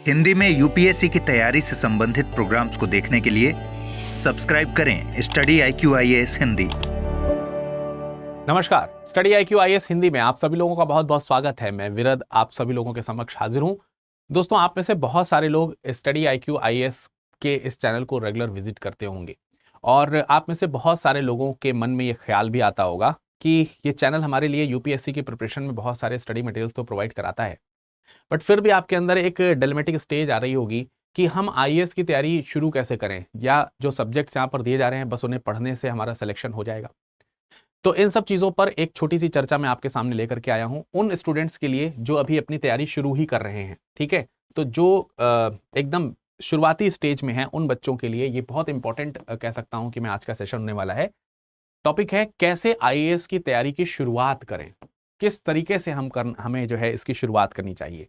हिंदी में यूपीएससी की तैयारी से संबंधित प्रोग्राम्स को देखने के लिए सब्सक्राइब करें स्टडी IQ IAS हिंदी। नमस्कार, स्टडी IQ IAS हिंदी में आप सभी लोगों का बहुत बहुत स्वागत है। मैं विरद आप सभी लोगों के समक्ष हाजिर हूं। दोस्तों, आप में से बहुत सारे लोग स्टडी IQ IAS के इस चैनल को रेगुलर विजिट करते होंगे और आप में से बहुत सारे लोगों के मन में ये ख्याल भी आता होगा कि ये चैनल हमारे लिए यूपीएससी की प्रिपरेशन में बहुत सारे स्टडी मटेरियल्स तो प्रोवाइड कराता है, बट फिर भी आपके अंदर एक डिलेमेटिक स्टेज आ रही होगी कि हम आईएएस की तैयारी शुरू कैसे करें, या जो सब्जेक्ट्स यहाँ पर दिए जा रहे हैं बस उन्हें पढ़ने से हमारा सिलेक्शन हो जाएगा। तो इन सब चीज़ों पर एक छोटी सी चर्चा मैं आपके सामने लेकर के आया हूं उन स्टूडेंट्स के लिए जो अभी अपनी तैयारी शुरू ही कर रहे हैं। ठीक है, तो जो एकदम शुरुआती स्टेज में है उन बच्चों के लिए ये बहुत इंपॉर्टेंट कह सकता हूं कि मैं आज का सेशन होने वाला है। टॉपिक है कैसे आईएएस की तैयारी की शुरुआत करें, किस तरीके से हमें जो है इसकी शुरुआत करनी चाहिए।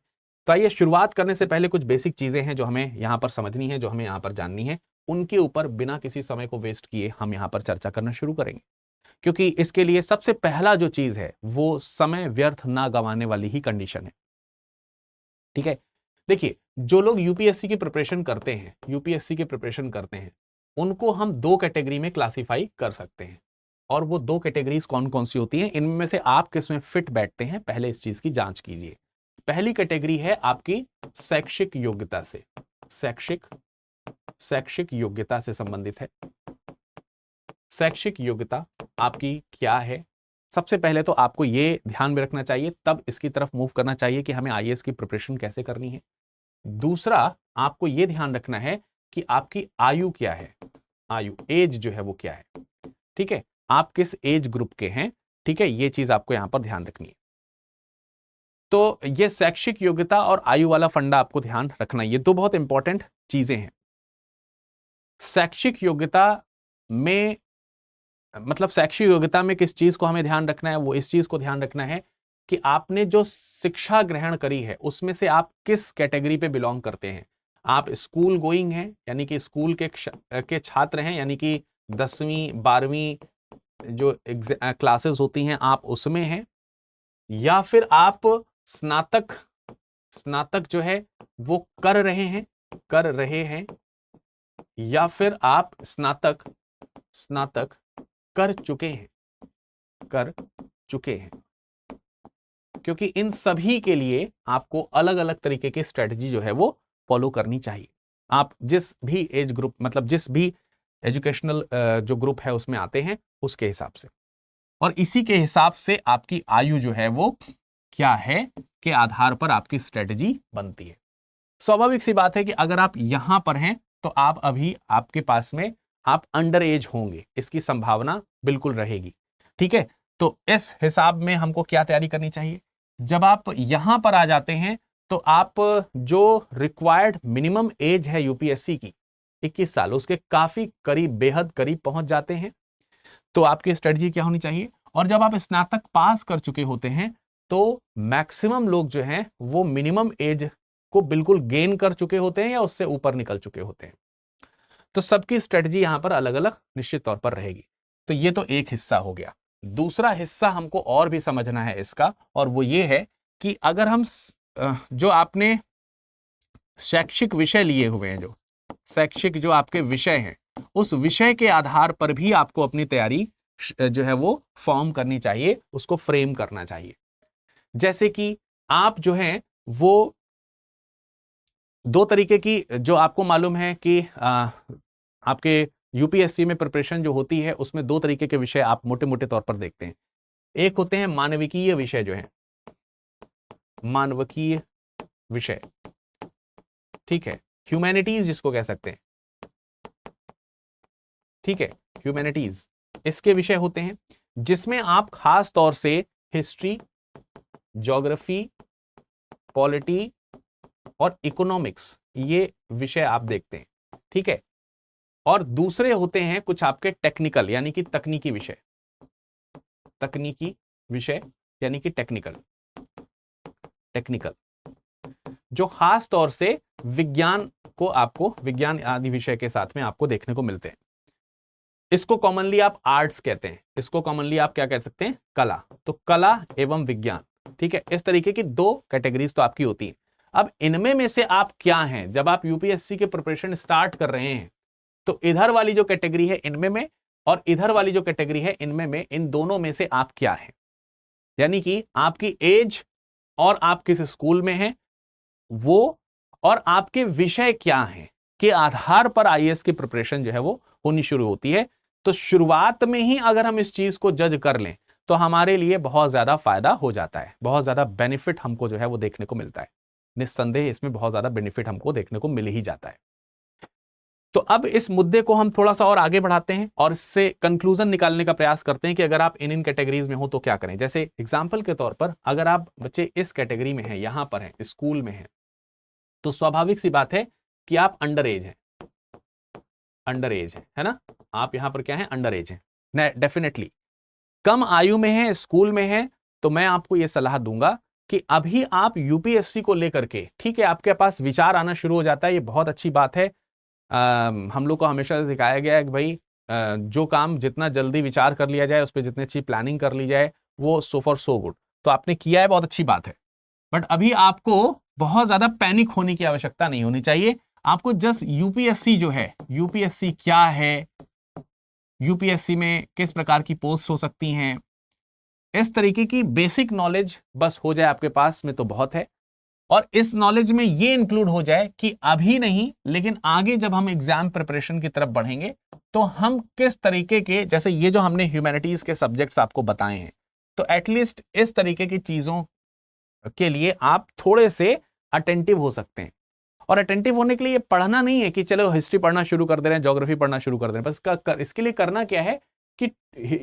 तो आइए, शुरुआत करने से पहले कुछ बेसिक चीजें हैं जो हमें यहाँ पर समझनी है, जो हमें यहाँ पर जाननी है। उनके ऊपर बिना किसी समय को वेस्ट किए हम यहाँ पर चर्चा करना शुरू करेंगे, क्योंकि इसके लिए सबसे पहला जो चीज है वो समय व्यर्थ ना गंवाने वाली ही कंडीशन है। ठीक है, देखिए, जो लोग यूपीएससी की प्रिपरेशन करते हैं उनको हम दो कैटेगरी में क्लासिफाई कर सकते हैं, और वो दो कैटेगरीज कौन कौन सी होती हैं, इनमें से आप किसमें फिट बैठते हैं, पहले इस चीज की जांच कीजिए। पहली कैटेगरी है आपकी शैक्षिक योग्यता से, शैक्षिक योग्यता से संबंधित है। शैक्षिक योग्यता आपकी क्या है? सबसे पहले तो आपको ये ध्यान में रखना चाहिए, तब इसकी तरफ मूव करना चाहिए कि हमें आईएएस की प्रिपरेशन कैसे करनी है। दूसरा, आपको ये ध्यान रखना है कि आपकी आयु क्या है, आयु, एज जो है वो क्या है। ठीक है, आप किस एज ग्रुप के हैं। ठीक है, ये चीज आपको यहां पर ध्यान रखनी है। तो ये शैक्षिक योग्यता और आयु वाला फंडा आपको ध्यान रखना है, ये दो बहुत इंपॉर्टेंट चीजें हैं। शैक्षिक योग्यता में मतलब शैक्षिक योग्यता में किस चीज को हमें ध्यान रखना है, वो इस चीज को ध्यान रखना है कि आपने जो शिक्षा ग्रहण करी है उसमें से आप किस कैटेगरी पे बिलोंग करते हैं। आप स्कूल गोइंग हैं, यानी कि स्कूल के छात्र हैं, यानी कि 10वीं 12वीं जो क्लासेस होती हैं आप उसमें हैं, या फिर आप स्नातक जो है वो कर रहे हैं, या फिर आप स्नातक कर चुके हैं। क्योंकि इन सभी के लिए आपको अलग अलग तरीके की स्ट्रेटजी जो है वो फॉलो करनी चाहिए। आप जिस भी एज ग्रुप, मतलब जिस भी एजुकेशनल जो ग्रुप है उसमें आते हैं उसके हिसाब से, और इसी के हिसाब से आपकी आयु जो है वो क्या है के आधार पर आपकी स्ट्रेटजी बनती है। स्वाभाविक सी बात है कि अगर आप यहां पर हैं तो आप अभी आपके पास में आप अंडर एज होंगे, इसकी संभावना बिल्कुल रहेगी। ठीक है, तो इस हिसाब में हमको क्या तैयारी करनी चाहिए। जब आप यहां पर आ जाते हैं तो आप जो रिक्वायर्ड मिनिमम एज है यूपीएससी की 21 साल, उसके काफी करीब, बेहद करीब पहुंच जाते हैं। तो आपकी स्ट्रेटजी क्या होनी चाहिए। और जब आप स्नातक पास कर चुके होते हैं तो मैक्सिमम लोग जो हैं वो मिनिमम एज को बिल्कुल गेन कर चुके होते हैं या उससे ऊपर निकल चुके होते हैं। तो सबकी स्ट्रेटजी यहां पर अलग अलग निश्चित तौर पर रहेगी। तो ये तो एक हिस्सा हो गया। दूसरा हिस्सा हमको और भी समझना है इसका, और वो ये है कि अगर हम जो आपने शैक्षिक विषय लिए हुए हैं, जो शैक्षिक जो आपके विषय हैं, उस विषय के आधार पर भी आपको अपनी तैयारी जो है वो फॉर्म करनी चाहिए, उसको फ्रेम करना चाहिए। जैसे कि आप जो हैं वो दो तरीके की, जो आपको मालूम है कि आपके यूपीएससी में प्रिपरेशन जो होती है उसमें दो तरीके के विषय आप मोटे मोटे तौर पर देखते हैं। एक होते हैं मानविकीय विषय, जो है मानविकीय विषय, ठीक है, ह्यूमैनिटीज जिसको कह सकते हैं। ठीक है, ह्यूमैनिटीज इसके विषय होते हैं जिसमें आप खास तौर से हिस्ट्री, ज्योग्राफी, पॉलिटी और इकोनॉमिक्स, ये विषय आप देखते हैं। ठीक है, और दूसरे होते हैं कुछ आपके टेक्निकल, यानी कि तकनीकी विषय यानी कि टेक्निकल, जो खास तौर से विज्ञान को, आपको विज्ञान आदि विषय के साथ में आपको देखने को मिलते हैं। इसको कॉमनली आप आर्ट्स कहते हैं, इसको कॉमनली आप क्या कह सकते हैं, कला। तो कला एवं विज्ञान, ठीक है, इस तरीके की दो कैटेगरीज तो आपकी होती है। अब इनमें में से आप क्या हैं, जब आप यूपीएससी के प्रिपरेशन स्टार्ट कर रहे हैं तो इधर वाली जो कैटेगरी है इनमें में और इधर वाली जो कैटेगरी है इनमें में, इन दोनों में से आप क्या हैं, यानी कि आपकी एज और आप किस स्कूल में हैं वो और आपके विषय क्या हैं के आधार पर आईएएस की प्रिपरेशन जो है वो होनी शुरू होती है। तो शुरुआत में ही अगर हम इस चीज को जज कर लें तो हमारे लिए बहुत ज्यादा फायदा हो जाता है, बहुत ज्यादा बेनिफिट हमको जो है वो देखने को मिलता है। निस्संदेह इसमें बहुत ज्यादा बेनिफिट हमको देखने को मिल ही जाता है। तो अब इस मुद्दे को हम थोड़ा सा और आगे बढ़ाते हैं और इससे कंक्लूजन निकालने का प्रयास करते हैं कि अगर आप इन कैटेगरीज में हो तो क्या करें। जैसे एग्जाम्पल के तौर पर अगर आप बच्चे इस कैटेगरी में हैं, यहां पर हैं, स्कूल में हैं, तो स्वाभाविक सी बात है कि आप अंडर एज हैं, अंडर एज है ना, आप यहां पर क्या है, अंडर एज है, डेफिनेटली कम आयु में है, स्कूल में है। तो मैं आपको यह सलाह दूंगा कि अभी आप यूपीएससी को लेकर के, ठीक है, आपके पास विचार आना शुरू हो जाता है, ये बहुत अच्छी बात है। हम लोग को हमेशा सिखाया गया है कि भाई जो काम जितना जल्दी विचार कर लिया जाए, उस पर जितनी अच्छी प्लानिंग कर ली जाए, वो सो फॉर सो गुड। तो आपने किया है, बहुत अच्छी बात है, बट अभी आपको बहुत ज्यादा पैनिक होने की आवश्यकता नहीं होनी चाहिए। आपको जस्ट यूपीएससी जो है, यूपीएससी क्या है, यूपीएससी में किस प्रकार की पोस्ट हो सकती हैं, इस तरीके की बेसिक नॉलेज बस हो जाए आपके पास में तो बहुत है। और इस नॉलेज में ये इंक्लूड हो जाए कि अभी नहीं लेकिन आगे जब हम एग्जाम प्रिपरेशन की तरफ बढ़ेंगे तो हम किस तरीके के, जैसे ये जो हमने ह्यूमैनिटीज के सब्जेक्ट्स आपको बताए हैं, तो एटलीस्ट इस तरीके की चीजों के लिए आप थोड़े से अटेंटिव हो सकते हैं। और अटेंटिव होने के लिए पढ़ना नहीं है कि चलो हिस्ट्री पढ़ना शुरू कर दे रहे हैं, ज्योग्राफी पढ़ना शुरू कर दे रहे हैं, बस इसके लिए करना क्या है कि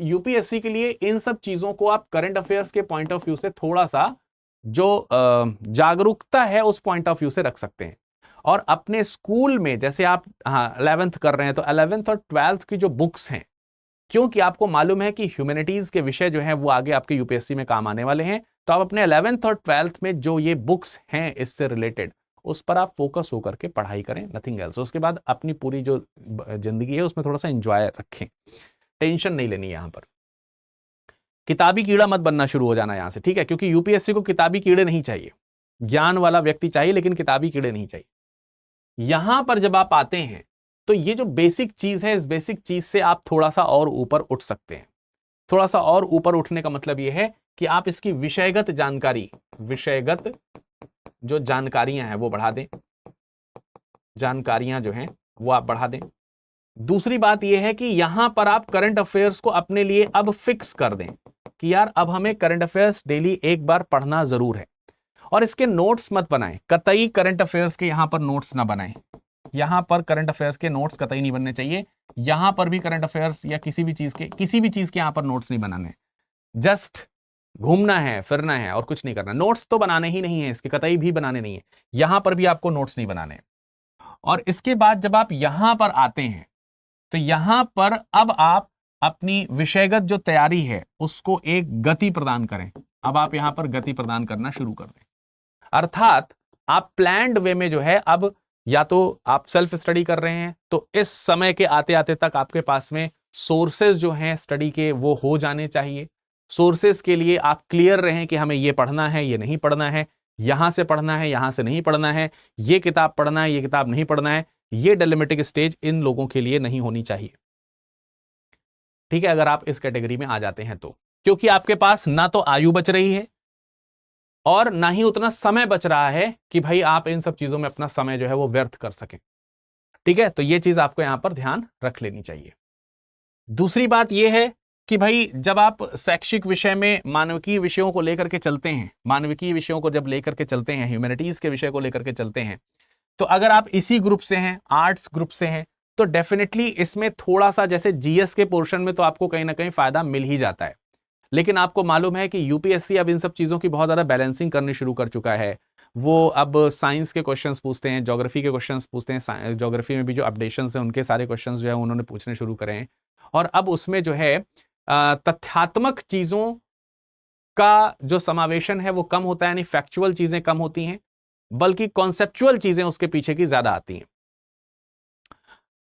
यूपीएससी के लिए इन सब चीजों को आप करंट अफेयर्स के पॉइंट ऑफ व्यू से थोड़ा सा जो जागरूकता है उस पॉइंट ऑफ व्यू से रख सकते हैं। और अपने स्कूल में जैसे आप 11th कर रहे हैं तो 11th और 12th की जो बुक्स हैं, क्योंकि आपको मालूम है कि ह्यूमैनिटीज के विषय जो है वो आगे आपके यूपीएससी में काम आने वाले हैं, तो आप अपने 11th और 12th में जो ये बुक्स हैं इससे रिलेटेड, उस पर आप फोकस होकर के पढ़ाई करें, नथिंग एल्स। उसके बाद अपनी पूरी जो जिंदगी है उसमें थोड़ा सा एंजॉय रखें, टेंशन नहीं लेनी यहां पर, किताबी कीड़ा मत बनना शुरू हो जाना यहां से, ठीक है, क्योंकि यूपीएससी को किताबी कीड़े नहीं चाहिए, ज्ञान वाला व्यक्ति चाहिए लेकिन किताबी कीड़े नहीं चाहिए। यहां पर जब आप आते हैं तो ये जो बेसिक चीज है, इस बेसिक चीज से आप थोड़ा सा और ऊपर उठ सकते हैं। थोड़ा सा और ऊपर उठने का मतलब यह है कि आप इसकी विषयगत जानकारी, विषयगत जो जानकारियां हैं वो बढ़ा दें, जानकारियां जो हैं वो आप बढ़ा दें। दूसरी बात यह है कि यहां पर आप करंट अफेयर्स को अपने लिए अब फिक्स कर दें कि यार अब हमें करंट अफेयर्स डेली एक बार पढ़ना जरूर है। और इसके नोट्स मत बनाएं, कतई करंट अफेयर्स के यहां पर नोट्स ना बनाएं, यहां पर करंट अफेयर्स के नोट्स कतई नहीं बनने चाहिए। यहां पर भी करंट अफेयर्स या किसी भी चीज के यहां पर नोट्स नहीं बनाने, जस्ट घूमना है, फिरना है और कुछ नहीं करना। नोट्स तो बनाने ही नहीं है, इसके कतई भी बनाने नहीं है, यहां पर भी आपको नोट्स नहीं बनाने। और इसके बाद जब आप यहां पर आते हैं तो यहां पर अब आप अपनी विषयगत जो तैयारी है उसको एक गति प्रदान करें। अब आप यहां पर गति प्रदान करना शुरू कर दें, अर्थात आप प्लान्ड वे में जो है, अब या तो आप सेल्फ स्टडी कर रहे हैं तो इस समय के आते आते तक आपके पास में सोर्सेज जो हैं स्टडी के वो हो जाने चाहिए। सोर्सेज के लिए आप क्लियर रहें कि हमें ये पढ़ना है, ये नहीं पढ़ना है, यहां से पढ़ना है, यहां से नहीं पढ़ना है, ये किताब पढ़ना है, ये किताब नहीं पढ़ना है। ये डिलिमिटिंग स्टेज इन लोगों के लिए नहीं होनी चाहिए, ठीक है, अगर आप इस कैटेगरी में आ जाते हैं तो, क्योंकि आपके पास ना तो आयु बच रही है और ना ही उतना समय बच रहा है कि भाई आप इन सब चीजों में अपना समय जो है वो व्यर्थ कर सकें, ठीक है। तो ये चीज आपको यहां पर ध्यान रख लेनी चाहिए। दूसरी बात यह है कि भाई जब आप शैक्षिक विषय में मानविकीय विषयों को लेकर के चलते हैं, मानविकीय विषयों को जब लेकर के चलते हैं, ह्यूमैनिटीज के विषय को लेकर के चलते हैं, तो अगर आप इसी ग्रुप से हैं, आर्ट्स ग्रुप से हैं, तो डेफिनेटली इसमें थोड़ा सा जैसे जीएस के पोर्शन में तो आपको कहीं ना कहीं फायदा मिल ही जाता है, लेकिन आपको मालूम है कि यूपीएससी अब इन सब चीजों की बहुत ज्यादा बैलेंसिंग करनी शुरू कर चुका है। वो अब साइंस के क्वेश्चंस पूछते हैं, ज्योग्राफी के क्वेश्चंस पूछते हैं, ज्योग्राफी में भी जो अपडेशंस हैं उनके सारे क्वेश्चंस जो है उन्होंने पूछने शुरू करे हैं। और अब उसमें जो है तथ्यात्मक चीजों का जो समावेशन है वो कम होता है, यानी फैक्चुअल चीजें कम होती हैं, बल्कि कॉन्सेप्चुअल चीजें उसके पीछे की ज्यादा आती हैं।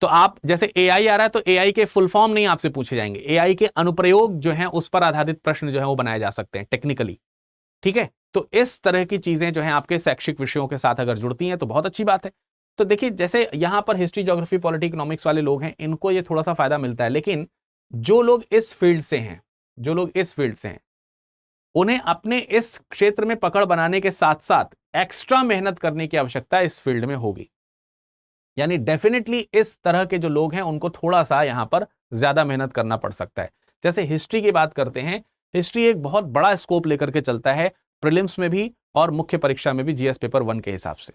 तो आप जैसे एआई आ रहा है तो एआई के फुल फॉर्म नहीं आपसे पूछे जाएंगे, एआई के अनुप्रयोग जो हैं उस पर आधारित प्रश्न जो है वो बनाए जा सकते हैं टेक्निकली, ठीक है, तो इस तरह की चीजें जो है आपके शैक्षिक विषयों के साथ अगर जुड़ती हैं तो बहुत अच्छी बात है। तो देखिए, जैसे यहां पर हिस्ट्री, ज्योग्राफी, पॉलिटी, इकोनॉमिक्स वाले लोग हैं, इनको ये थोड़ा सा फायदा मिलता है, लेकिन जो लोग इस फील्ड से हैं, उन्हें अपने इस क्षेत्र में पकड़ बनाने के साथ साथ एक्स्ट्रा मेहनत करने की आवश्यकता इस फील्ड में होगी। यानी डेफिनेटली इस तरह के जो लोग हैं उनको थोड़ा सा यहां पर ज्यादा मेहनत करना पड़ सकता है। जैसे हिस्ट्री की बात करते हैं, हिस्ट्री एक बहुत बड़ा स्कोप लेकर के चलता है, प्रीलिम्स में भी और मुख्य परीक्षा में भी, जीएस पेपर 1 के हिसाब से।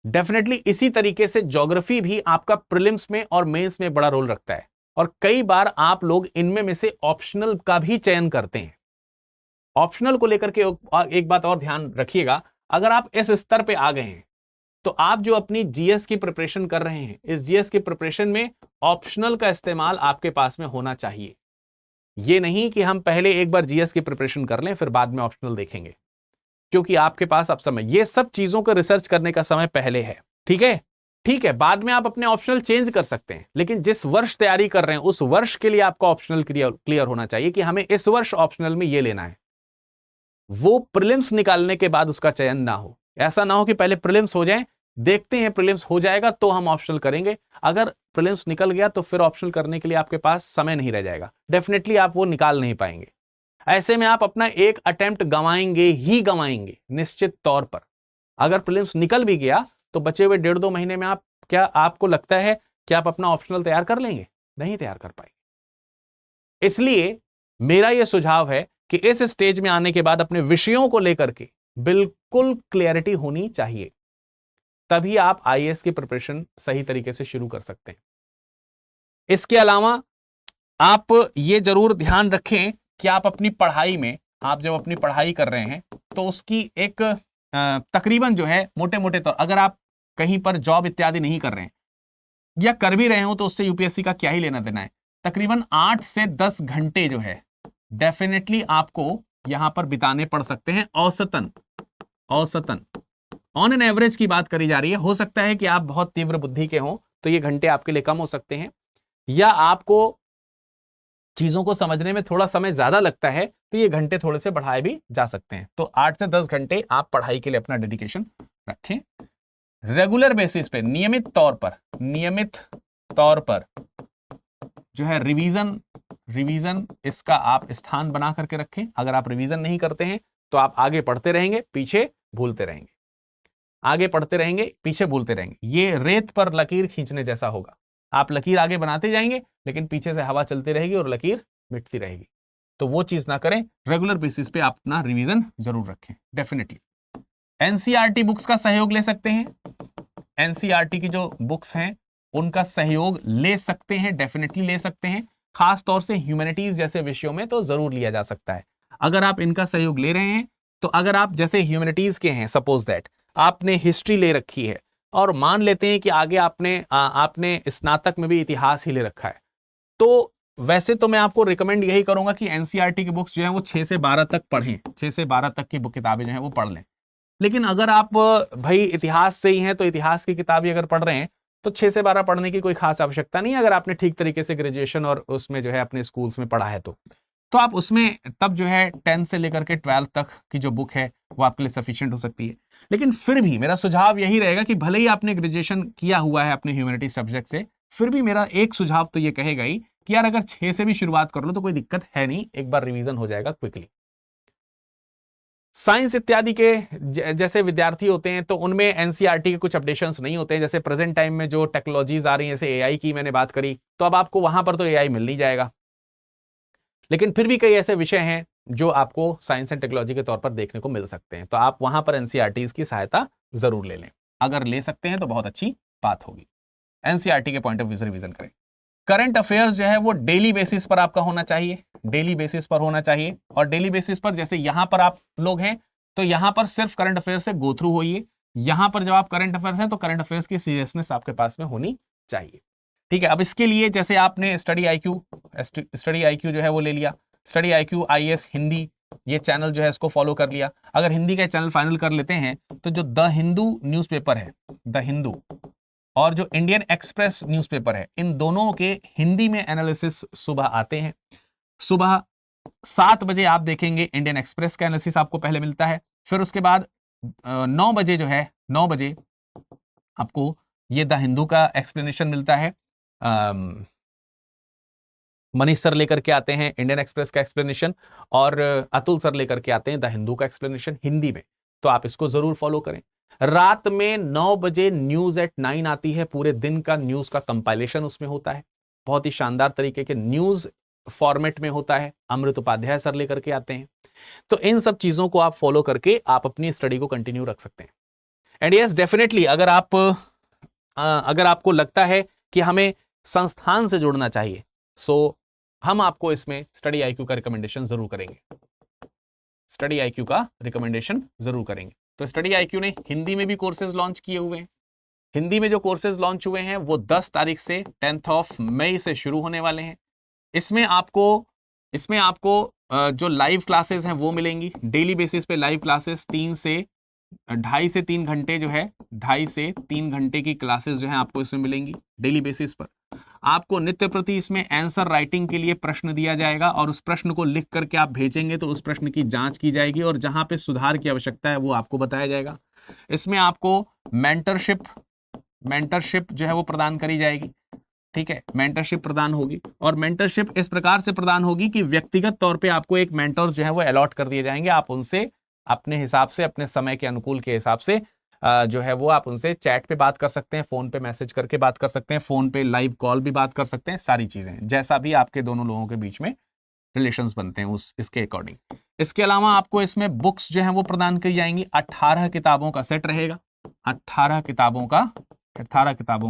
डेफिनेटली इसी तरीके से ज्योग्राफी भी आपका प्रीलिम्स में और मेंस में बड़ा रोल रखता है, और कई बार आप लोग इनमें में से ऑप्शनल का भी चयन करते हैं। ऑप्शनल को लेकर के एक बात और ध्यान रखिएगा, अगर आप इस स्तर पे आ गए हैं तो आप जो अपनी जीएस की प्रिपरेशन कर रहे हैं, इस जीएस की प्रिपरेशन में ऑप्शनल का इस्तेमाल आपके पास में होना चाहिए। यह नहीं कि हम पहले एक बार जीएस की प्रिपरेशन कर लें फिर बाद में ऑप्शनल देखेंगे, क्योंकि आपके पास अब समय, ये सब चीजों को रिसर्च करने का समय पहले है। ठीक है, ठीक है, बाद में आप अपने ऑप्शनल चेंज कर सकते हैं, लेकिन जिस वर्ष तैयारी कर रहे हैं उस वर्ष के लिए आपका ऑप्शनल क्लियर होना चाहिए कि हमें इस वर्ष ऑप्शनल में ये लेना है। वो प्रीलिम्स निकालने के बाद उसका चयन ना हो। ऐसा ना हो कि पहले प्रीलिम्स हो जाए, देखते हैं प्रीलिम्स हो जाएगा तो हम ऑप्शनल करेंगे, अगर प्रीलिम्स निकल गया तो फिर ऑप्शनल करने के लिए आपके पास समय नहीं रह जाएगा, डेफिनेटली आप वो निकाल नहीं पाएंगे। ऐसे में आप अपना एक अटेम्प्ट गंवाएंगे ही गंवाएंगे निश्चित तौर पर। अगर प्रीलिम्स निकल भी गया तो बचे हुए 1.5-2 महीने में आप, क्या आपको लगता है कि आप अपना ऑप्शनल तैयार कर लेंगे? नहीं तैयार कर पाएंगे। इसलिए मेरा यह सुझाव है कि इस स्टेज में आने के बाद अपने विषयों को लेकर के बिल्कुल क्लियरिटी होनी चाहिए, तभी आप आईएएस की प्रिपरेशन सही तरीके से शुरू कर सकते हैं। इसके अलावा आप ये जरूर ध्यान रखें कि आप अपनी पढ़ाई में, आप जब अपनी पढ़ाई कर रहे हैं तो उसकी एक तकरीबन जो है मोटे मोटे तौर, अगर आप कहीं पर जॉब इत्यादि नहीं कर रहे हैं या कर भी रहे हो तो उससे यूपीएससी का क्या ही लेना देना है, तकरीबन 8 से 10 घंटे जो है डेफिनेटली आपको यहां पर बिताने पड़ सकते हैं। औसतन ऑन एन एवरेज की बात करी जा रही है। हो सकता है कि आप बहुत तीव्र बुद्धि के हों तो ये घंटे आपके लिए कम हो सकते हैं, या आपको चीजों को समझने में थोड़ा समय ज्यादा लगता है तो ये घंटे थोड़े से बढ़ाए भी जा सकते हैं। तो 8 से 10 घंटे आप पढ़ाई के लिए अपना डेडिकेशन रखें। रेगुलर बेसिस पे, नियमित तौर पर जो है रिवीजन इसका आप स्थान बना करके रखें। अगर आप रिवीजन नहीं करते हैं तो आप आगे पढ़ते रहेंगे, पीछे भूलते रहेंगे, आगे पढ़ते रहेंगे, पीछे भूलते रहेंगे। ये रेत पर लकीर खींचने जैसा होगा। आप लकीर आगे बनाते जाएंगे लेकिन पीछे से हवा चलती रहेगी और लकीर मिटती रहेगी। तो वो चीज ना करें, रेगुलर बेसिस पे आप अपना रिवीजन जरूर रखें डेफिनेटली। एनसीईआरटी बुक्स का सहयोग ले सकते हैं। एनसीईआरटी की जो बुक्स हैं उनका सहयोग ले सकते हैं, डेफिनेटली ले सकते हैं। खास तौर से ह्यूमैनिटीज जैसे विषयों में तो जरूर लिया जा सकता है। अगर आप इनका सहयोग ले रहे हैं तो अगर आप जैसे ह्यूमैनिटीज के हैं, सपोज दैट आपने हिस्ट्री ले रखी है और मान लेते हैं कि आगे आपने स्नातक में भी इतिहास ही ले रखा है, तो वैसे तो मैं आपको रिकमेंड यही करूंगा कि एनसीईआरटी की बुक्स जो है वो 6 से 12 तक पढ़ें, 6 से 12 तक की बुक किताबें जो है वो पढ़ लें। लेकिन अगर आप भाई इतिहास से ही हैं तो इतिहास की किताबें अगर पढ़ रहे हैं तो 6 से 12 पढ़ने की कोई खास आवश्यकता नहीं है। अगर आपने ठीक तरीके से ग्रेजुएशन और उसमें जो है अपने स्कूल्स में पढ़ा है तो आप उसमें तब जो है 10 से लेकर के 12 तक की जो बुक है वो आपके लिए सफिशिएंट हो सकती है। लेकिन फिर भी मेरा सुझाव यही रहेगा कि भले ही आपने ग्रेजुएशन किया हुआ है अपने ह्यूमैनिटीज सब्जेक्ट से, फिर भी मेरा एक सुझाव तो ये कहेगा ही कि यार अगर 6 से भी शुरुआत कर लो तो कोई दिक्कत है नहीं, एक बार रिवीजन हो जाएगा क्विकली। साइंस इत्यादि के जैसे विद्यार्थी होते हैं तो उनमें एनसीईआरटी के कुछ अपडेशंस नहीं होते हैं। जैसे प्रेजेंट टाइम में जो टेक्नोलॉजीज आ रही हैं, जैसे एआई की मैंने बात करी, तो अब आपको वहां पर तो एआई मिल नहीं जाएगा, लेकिन फिर भी कई ऐसे विषय हैं जो आपको साइंस एंड टेक्नोलॉजी के तौर पर देखने को मिल सकते हैं। तो आप वहां पर एनसीईआरटीज की सहायता जरूर ले लें। अगर ले सकते हैं तो बहुत अच्छी बात होगी। एनसीईआरटी के पॉइंट ऑफ व्यू से रिवीजन करें। करंट अफेयर्स जो है वो डेली बेसिस पर आपका होना चाहिए, डेली बेसिस पर होना चाहिए। और डेली बेसिस पर जैसे यहां पर आप लोग हैं तो यहां पर सिर्फ करंट अफेयर्स से गो थ्रू होइए। यहां पर जब आप करंट अफेयर्स हैं तो करंट अफेयर्स की सीरियसनेस आपके पास में होनी चाहिए। ठीक है, अब इसके लिए जैसे आपने स्टडी आईक्यू जो है वो ले लिया, स्टडी आईक्यू आईएएस हिंदी ये चैनल जो है इसको फॉलो कर लिया। अगर हिंदी का चैनल फाइनल कर लेते हैं तो जो द हिंदू न्यूज़पेपर है, द हिंदू, और जो इंडियन एक्सप्रेस न्यूज़पेपर है, इन दोनों के हिंदी में एनालिसिस सुबह आते हैं। सुबह 7 बजे आप देखेंगे इंडियन एक्सप्रेस का एनालिसिस आपको पहले मिलता है। फिर उसके बाद 9 बजे जो है, 9 बजे आपको ये द हिंदू का एक्सप्लेनेशन मिलता है। मनीष सर लेकर के आते हैं इंडियन एक्सप्रेस का एक्सप्लेनेशन, और अतुल सर लेकर के आते हैं द हिंदू का एक्सप्लेनेशन हिंदी में। तो आप इसको जरूर फॉलो करें। रात में 9 बजे न्यूज एट 9 आती है, पूरे दिन का न्यूज का कंपाइलेशन उसमें होता है, बहुत ही शानदार तरीके के न्यूज फॉर्मेट में होता है, अमृत उपाध्याय सर लेकर के आते हैं। तो इन सब चीजों को आप फॉलो करके आप अपनी स्टडी को कंटिन्यू रख सकते हैं। एंड यस डेफिनेटली अगर आपको लगता है कि हमें संस्थान से जुड़ना चाहिए, सो हम आपको इसमें स्टडी आईक्यू का रिकमेंडेशन जरूर करेंगे, स्टडी आईक्यू का रिकमेंडेशन जरूर करेंगे। तो स्टडी आईक्यू ने हिंदी में भी कोर्सेज लॉन्च किए हुए हैं। हिंदी में जो कोर्सेज लॉन्च हुए हैं वो 10 तारीख से 10 मई से शुरू होने वाले हैं। इसमें आपको जो लाइव क्लासेस हैं वो मिलेंगी डेली बेसिस पे। लाइव क्लासेस 2.5 से 3 घंटे जो है, 2.5 से 3 घंटे की क्लासेस जो है आपको इसमें मिलेंगी डेली बेसिस पर। आपको नित्य प्रति इसमें आंसर राइटिंग के लिए प्रश्न दिया जाएगा, और उस प्रश्न को लिख करके आप भेजेंगे तो उस प्रश्न की जांच की जाएगी, और जहां पे सुधार की आवश्यकता है वो आपको बताया जाएगा। इसमें आपको मेंटरशिप जो है वो प्रदान करी जाएगी, ठीक है, मेंटरशिप प्रदान होगी। और मेंटरशिप इस प्रकार से प्रदान होगी कि व्यक्तिगत तौर पे आपको एक मेंटर जो है वो अलॉट कर दिए जाएंगे। आप उनसे अपने हिसाब से, अपने समय के अनुकूल के हिसाब से जो है वो आप उनसे चैट पे बात कर सकते हैं, फोन पे मैसेज करके बात कर सकते हैं, फोन पे लाइव कॉल भी बात कर सकते हैं, सारी चीजें जैसा भी आपके दोनों लोगों के बीच में रिलेशंस बनते हैं इसके अकॉर्डिंग। इसके अलावा आपको इसमें बुक्स जो है वो प्रदान की जाएंगी। 18 किताबों का सेट रहेगा, 18 किताबों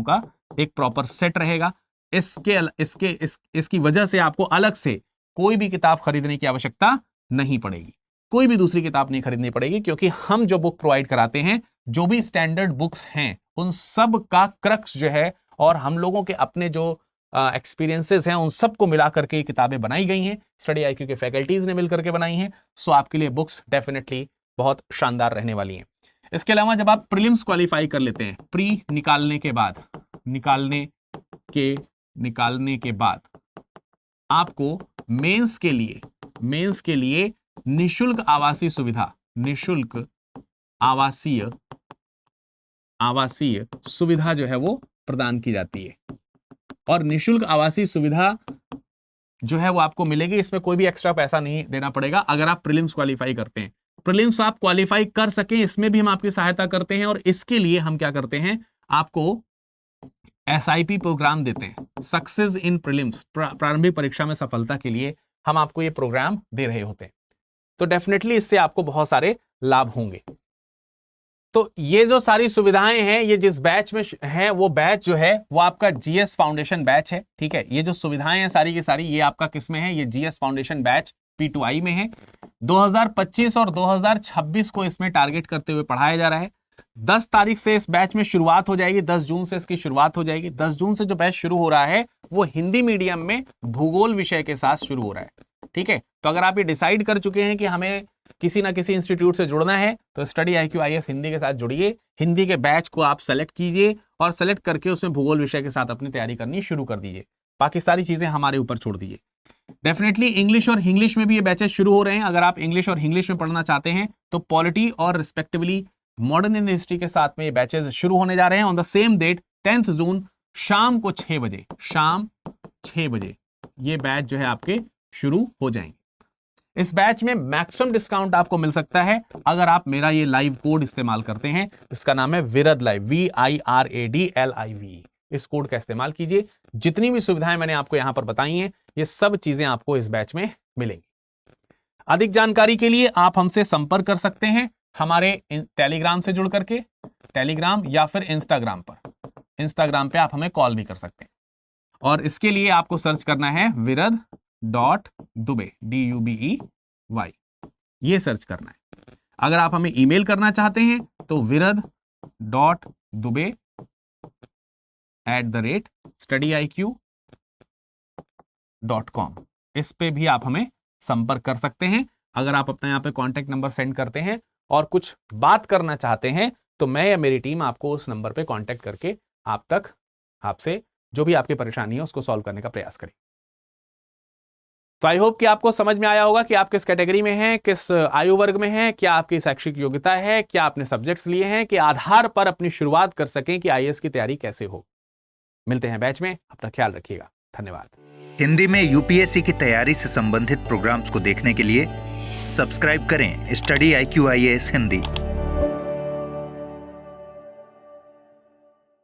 का एक प्रॉपर सेट रहेगा। इसकी वजह से आपको अलग से कोई भी किताब खरीदने की आवश्यकता नहीं पड़ेगी, कोई भी दूसरी किताब नहीं खरीदनी पड़ेगी, क्योंकि हम जो बुक प्रोवाइड कराते हैं, जो भी स्टैंडर्ड बुक्स हैं, उन सब का क्रक्स जो है, और हम लोगों के अपने जो एक्सपीरियंसेस हैं, उन सबको मिला करके किताबें बनाई गई हैं, स्टडी आईक्यू के फैकल्टीज ने मिलकर के बनाई हैं। सो आपके लिए बुक्स डेफिनेटली बहुत शानदार रहने वाली हैं। इसके अलावा जब आप प्रीलिम्स क्वालिफाई कर लेते हैं, प्री निकालने के बाद आपको मेंस के लिए निशुल्क आवासीय सुविधा जो है वो प्रदान की जाती है, और निशुल्क आवासीय सुविधा जो है वो आपको मिलेगी। इसमें कोई भी एक्स्ट्रा पैसा नहीं देना पड़ेगा अगर आप प्रीलिम्स क्वालिफाई करते हैं। प्रीलिम्स आप क्वालिफाई कर सकें, इसमें भी हम आपकी सहायता करते हैं, और इसके लिए हम क्या करते हैं, आपको SIP प्रोग्राम देते हैं, सक्सेस इन प्रीलिम्स, प्रारंभिक परीक्षा में सफलता के लिए हम आपको ये प्रोग्राम दे रहे होते हैं। तो डेफिनेटली इससे आपको बहुत सारे लाभ होंगे। तो ये जो सारी सुविधाएं हैं, ये जिस बैच में है, वो बैच जो है वो आपका GS फाउंडेशन बैच है, ठीक है। ये जो सुविधाएं हैं सारी की सारी, ये आपका किस में है, ये GS फाउंडेशन बैच P2I में है। 2025 और 2026 को इसमें टारगेट करते हुए पढ़ाया जा रहा है। 10 तारीख से इस बैच में शुरुआत हो जाएगी, 10 जून से इसकी शुरुआत हो जाएगी। 10 जून से जो बैच शुरू हो रहा है वो हिंदी मीडियम में भूगोल विषय के साथ शुरू हो रहा है, ठीक है। तो अगर आप ये डिसाइड कर चुके हैं कि हमें किसी ना किसी इंस्टीट्यूट से जुड़ना है, तो स्टडी आईक्यू IAS हिंदी के साथ जुड़िए। हिंदी के बैच को आप सेलेक्ट कीजिए, और सेलेक्ट करके उसमें भूगोल विषय के साथ अपनी तैयारी करनी शुरू कर दीजिए। बाकी सारी चीजें हमारे ऊपर छोड़ दीजिए। डेफिनेटली इंग्लिश और इंग्लिश में भी ये बैचेस शुरू हो रहे हैं। अगर आप इंग्लिश और इंग्लिश में पढ़ना चाहते हैं तो पॉलिटी और रिस्पेक्टिवली मॉडर्न इंडियन हिस्ट्री के साथ में ये बैचेस शुरू होने जा रहे हैं ऑन द सेम डेट 10 जून शाम को 6 बजे ये बैच जो है आपके शुरू हो जाएंगे। इस बैच में मैक्सिमम डिस्काउंट आपको मिल सकता है अगर आप मेरा ये लाइव कोड इस्तेमाल करते हैं। इसका नाम है विरद लाइव, VIRADLIV। इस कोड का इस्तेमाल कीजिए। जितनी भी सुविधाएं मैंने आपको यहां पर बताई हैं, ये सब चीजें आपको इस बैच में मिलेंगी। अधिक जानकारी के लिए आप हमसे संपर्क कर सकते हैं हमारे टेलीग्राम से जुड़ करके, टेलीग्राम या फिर इंस्टाग्राम पर। इंस्टाग्राम पे आप हमें कॉल भी कर सकते हैं, और इसके लिए आपको सर्च करना है virad.dubey DUBEY, ये सर्च करना है। अगर आप हमें ईमेल करना चाहते हैं तो virad.dubey@studyiq.com, इस पे भी आप हमें संपर्क कर सकते हैं। अगर आप अपना यहाँ पे कॉन्टेक्ट नंबर सेंड करते हैं और कुछ बात करना चाहते हैं तो मैं या मेरी टीम आपको उस नंबर पे कांटेक्ट करके आपसे जो भी आपकी परेशानी है उसको सॉल्व करने का प्रयास करें। तो आई होप कि आपको समझ में आया होगा कि आप किस कैटेगरी में हैं, किस आयु वर्ग में हैं, क्या आपकी शैक्षिक योग्यता है, क्या आपने सब्जेक्ट्स लिए हैं, कि आधार पर अपनी शुरुआत कर सकें कि आईएएस की तैयारी कैसे हो। मिलते हैं बैच में, अपना ख्याल रखिएगा। धन्यवाद। हिंदी में यूपीएससी की तैयारी से संबंधित प्रोग्राम्स को देखने के लिए सब्सक्राइब करें स्टडी IQ IAS हिंदी।